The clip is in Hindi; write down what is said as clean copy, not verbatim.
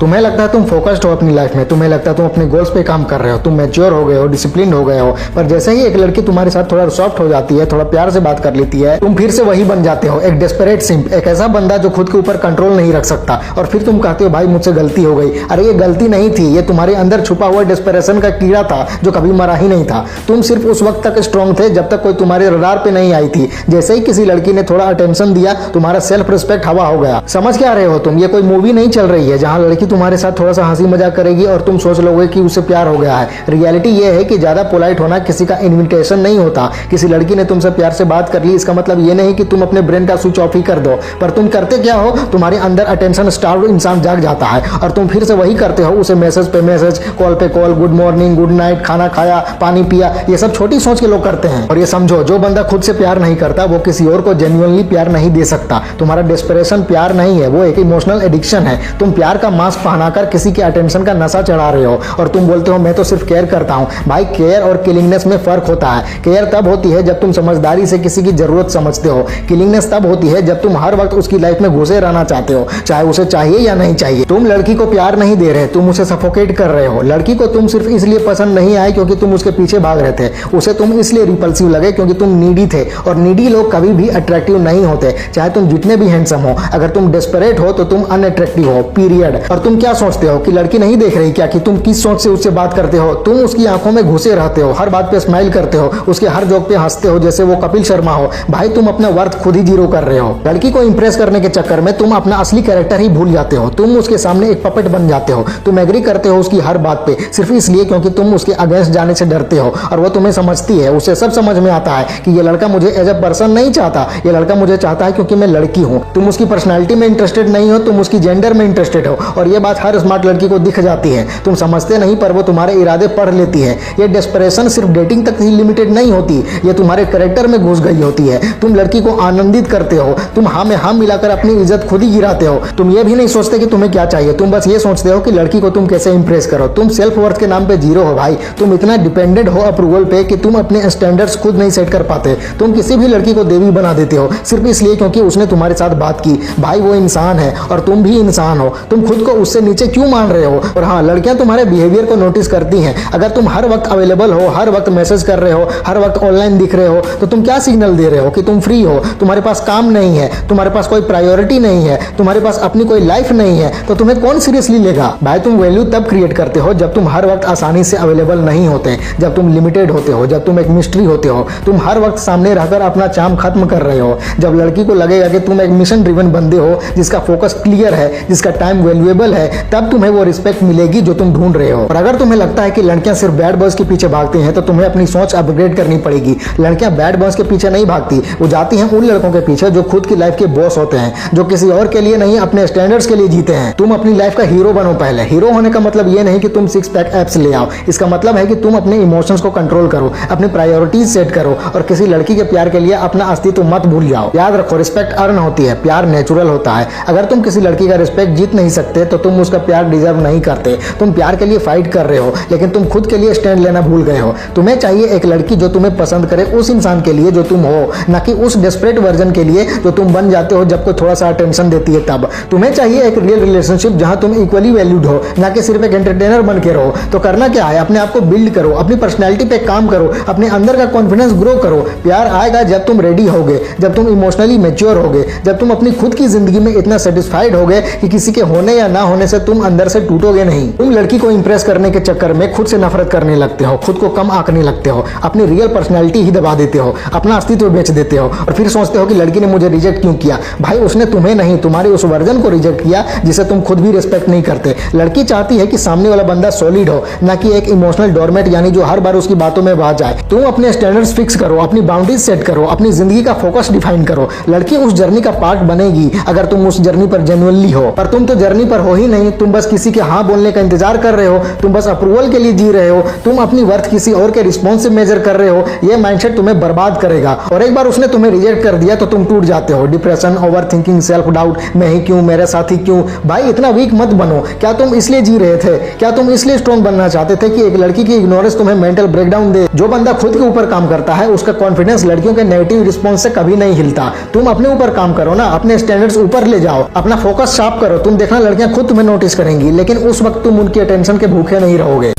तुम्हें लगता है तुम फोकस्ड हो अपनी लाइफ में, तुम्हें लगता है तुम अपने गोल्स पे काम कर रहे हो, तुम मैच्योर हो गए हो, डिसिप्लिन हो गए हो, पर जैसे ही एक लड़की तुम्हारे साथ थोड़ा सॉफ्ट हो जाती है, थोड़ा प्यार से बात कर लेती है, तुम फिर से वही बन जाते हो, एक डेस्परेट सिंप, एक ऐसा बंदा जो खुद के ऊपर कंट्रोल नहीं रख सकता। और फिर तुम कहते हो भाई मुझसे गलती हो गई। अरे ये गलती नहीं थी, ये तुम्हारे अंदर छुपा हुआ डेस्परेशन का कीड़ा था जो कभी मरा ही नहीं था। तुम सिर्फ उस वक्त तक स्ट्रांग थे जब तक कोई तुम्हारे रडार पे नहीं आई थी। जैसे ही किसी लड़की ने थोड़ा अटेंशन दिया, तुम्हारा सेल्फ रिस्पेक्ट हवा हो गया। समझ क्या रहे हो तुम? ये कोई मूवी नहीं चल रही है जहां लड़की तुम्हारे साथ थोड़ा सा हंसी मजाक करेगी और तुम सोच लोगे कि उससे प्यार हो गया है। रियलिटी ये है कि ज्यादा पोलाइट होना किसी का इन्विटेशन नहीं होता। किसी लड़की ने तुमसे प्यार से बात कर ली, इसका मतलब ये नहीं कि तुम अपने ब्रेन का स्विच ऑफ ही कर दो, पर तुम करते क्या हो, तुम्हारे अंदर अटेंशन स्टार्व इंसान जाग जाता है और तुम फिर से वही करते हो, उसे मैसेज पे मैसेज, कॉल पे call, good morning, good night, खाना खाया, पानी पिया, ये सब छोटी सोच के लोग करते हैं। और ये समझो, जो बंदा खुद से प्यार नहीं करता वो किसी और को जेन्युइनली प्यार नहीं दे सकता। तुम्हारा डेस्परेशन प्यार नहीं है, वो एक इमोशनल एडिक्शन है। तुम प्यार का मास्क पहनाकर किसी के अटेंशन का नशा चढ़ा रहे हो और तुम बोलते हो मैं तो सिर्फ केयर करता हूं। भाई केयर और किलिंगनेस में फर्क होता है। केयर तब होती है जब तुम समझदारी से किसी की जरूरत समझते हो। किलिंगनेस तब होती है जब तुम हर वक्त उसकी लाइफ में घुसे रहना चाहते हो, चाहे उसे चाहिए या नहीं चाहिए। तुम लड़की को प्यार नहीं दे रहे, तुम उसे सफोकेट कर रहे हो। लड़की को तुम सिर्फ इसलिए पसंद नहीं आए क्योंकि तुम उसके पीछे भाग रहे थे, उसे तुम इसलिए रिपल्सिव लगे क्योंकि तुम नीडी थे। और नीडी लोग कभी भी अट्रैक्टिव नहीं होते, चाहे तुम जितने भी हैंडसम हो। अगर तुम डेस्परेट हो तो तुम अनअट्रैक्टिव हो, पीरियड। और तुम क्या सोचते हो कि लड़की नहीं देख रही क्या कि तुम किस सोच से उससे बात करते हो? तुम उसकी आंखों में घुसे रहते हो, हर बात पे स्माइल करते हो, उसके हर जोक पे हंसते हो जैसे वो कपिल शर्मा हो। भाई तुम अपना वर्थ खुद ही जीरो कर रहे हो। लड़की को इंप्रेस करने के चक्कर में तुम अपना असली कैरेक्टर ही भूल जाते हो। तुम उसके सामने एक पपेट बन जाते हो। तुम एग्री करते हो उसकी हर बात पे सिर्फ इसलिए क्योंकि तुम उसके अगेंस्ट जाने से डरते हो। और वो तुम्हें समझती है, उसे सब समझ में आता है कि ये लड़का मुझे एज ए पर्सन नहीं चाहता, ये लड़का मुझे चाहता है क्योंकि मैं लड़की हूँ। तुम उसकी पर्सनैलिटी में इंटरेस्टेड नहीं हो, तुम उसकी जेंडर में इंटरेस्टेड हो। और ये बात हर स्मार्ट लड़की को दिख जाती है। तुम समझते नहीं पर वो तुम्हारे इरादे पढ़ लेती है। ये डेस्परेशन सिर्फ डेटिंग तक ही लिमिटेड नहीं होती, ये तुम्हारे कैरेक्टर में घुस गई होती है। तुम लड़की को आनंदित करते हो, तुम हाँ में हाँ मिलाकर अपनी इज्जत खुद ही गिराते हो। तुम ये भी नहीं सोचते कि तुम्हें क्या चाहिए, तुम बस ये सोचते हो कि लड़की को तुम कैसे इंप्रेस करो। तुम सेल्फ वर्थ के नाम पे जीरो हो भाई। तुम इतना डिपेंडेंट हो अप्रूवल पे कि तुम अपने स्टैंडर्ड्स खुद नहीं सेट कर पाते। तुम किसी भी लड़की को देवी बना देते हो सिर्फ इसलिए क्योंकि उसने तुम्हारे साथ बात की। भाई वो इंसान है और तुम भी इंसान हो, तुम खुद को उससे नीचे क्यों मान रहे हो? और हाँ, लड़कियां तुम्हारे बिहेवियर को नोटिस करती हैं। अगर तुम हर वक्त अवेलेबल हो, हर वक्त मैसेज कर रहे हो, हर वक्त ऑनलाइन दिख रहे हो, तो तुम क्या सिग्नल दे रहे हो कि तुम फ्री हो, तुम्हारे पास काम नहीं है, तुम्हारे पास कोई प्रायोरिटी नहीं है, तुम्हारे पास अपनी कोई लाइफ नहीं है, तो तुम्हें कौन सीरियसली लेगा? भाई तुम वैल्यू तब क्रिएट करते हो जब तुम हर वक्त आसानी से अवेलेबल नहीं होते, जब तुम लिमिटेड होते हो, जब तुम एक मिस्ट्री होते हो, तुम हर वक्त सामने रहकर अपना चार्म खत्म कर रहे हो। जब लड़की को लगेगा कि तुम एक मिशन ड्रिवन बंदे हो जिसका फोकस क्लियर है, जिसका टाइम वैल्यूएबल है, तब तुम्हें वो रिस्पेक्ट मिलेगी जो तुम ढूंढ रहे हो। और अगर तुम्हें लगता है कि लड़कियां सिर्फ बैड बॉयज के पीछे भागती हैं तो तुम्हें अपनी सोच अपग्रेड करनी पड़ेगी। लड़कियां बैड बॉयज के पीछे नहीं भागती, वो जाती हैं उन लड़कों के पीछे जो खुद की लाइफ के बॉस होते हैं, जो किसी और के लिए नहीं अपने स्टैंडर्ड्स के लिए जीते हैं। तुम अपनी लाइफ का हीरो बनो पहले। हीरो होने का मतलब ये नहीं कि तुम सिक्स पैक एप्स ले आओ, इसका मतलब है कि तुम अपने इमोशंस को कंट्रोल करो, अपनी प्रायोरिटीज सेट करो और किसी लड़की के प्यार के लिए अपना अस्तित्व मत भूल जाओ। याद रखो, रिस्पेक्ट अर्न होती है, प्यार नेचुरल होता है। अगर तुम किसी लड़की का रिस्पेक्ट जीत नहीं सकते तो तुम उसका प्यार डिजर्व नहीं करते। तुम प्यार के लिए फाइट कर रहे हो लेकिन तुम खुद के लिए स्टैंड लेना भूल गए हो। तुम्हें चाहिए एक लड़की जो तुम्हें पसंद करे उस इंसान के लिए जो तुम हो, ना कि उस डेस्परेट वर्जन के लिए जो तुम बन जाते हो जब कोई थोड़ा सा अटेंशन देती है तब। तुम्हें चाहिए एक रियल रिलेशनशिप जहां तुम इक्वली वैल्यूड हो, ना कि सिर्फ एक एंटरटेनर बन के रहो। तो करना क्या है, अपने आप को बिल्ड करो, अपनी पर्सनैलिटी पे काम करो, अपने अंदर का कॉन्फिडेंस ग्रो करो। प्यार आएगा जब तुम रेडी होगे, जब तुम इमोशनली मैच्योर होगे, जब तुम अपनी खुद की जिंदगी में इतना सेटिस्फाइड होगे कि किसी के होने या ना होने से तुम अंदर से टूटोगे नहीं। तुम लड़की को इंप्रेस करने के चक्कर में खुद से नफरत करने लगते हो, खुद को कम आंकने लगते हो, अपनी रियल पर्सनैलिटी ही दबा देते हो, अपना अस्तित्व बेच देते हो और फिर सोचते हो कि लड़की ने मुझे रिजेक्ट क्यों किया। भाई उसने तुम्हें नहीं, तुम्हारे उस वर्जन को रिजेक्ट किया जिसे तुम खुद भी रिस्पेक्ट नहीं करते। लड़की चाहती है कि सामने वाला बंदा सॉलिड हो, ना कि एक इमोशनल डोरमेट यानी जो हर बार उसकी बातों में बह जाए। तुम अपने स्टैंडर्ड्स फिक्स करो, अपनी बाउंड्रीज सेट करो, अपनी जिंदगी का फोकस डिफाइन करो। लड़की उस जर्नी का पार्ट बनेगी अगर तुम उस जर्नी पर जेन्युइनली हो। पर तुम तो जर्नी पर हो ही नहीं, तुम बस किसी के हाँ बोलने का इंतजार कर रहे हो, तुम बस अप्रूवल के लिए जी रहे हो, तुम अपनी वर्थ किसी और के रिस्पॉन्स से मेजर कर रहे हो। ये माइंडसेट तुम्हें बर्बाद करेगा और एक बार उसने तुम्हें रिजेक्ट कर दिया तो तुम टूट जाते हो। Depression, over thinking, self doubt, मैं ही क्यों, मेरे साथ ही क्यों। भाई इतना वीक मत बनो। क्या तुम इसलिए जी रहे थे? क्या तुम इसलिए स्ट्रॉन्ग बनना चाहते थे कि एक लड़की की इग्नोरेंस तुम्हें मेंटल ब्रेकडाउन दे? जो बंदा खुद के ऊपर काम करता है उसका कॉन्फिडेंस लड़कियों के नेगेटिव रिस्पॉन्स से कभी नहीं हिलता। तुम अपने ऊपर काम करो ना, अपने स्टैंडर्ड्स ऊपर ले जाओ, अपना फोकस शार्प करो। तुम देखना लड़कियां खुद तुम्हें नोटिस करेंगी, लेकिन उस वक्त तुम उनकी अटेंशन के भूखे नहीं रहोगे।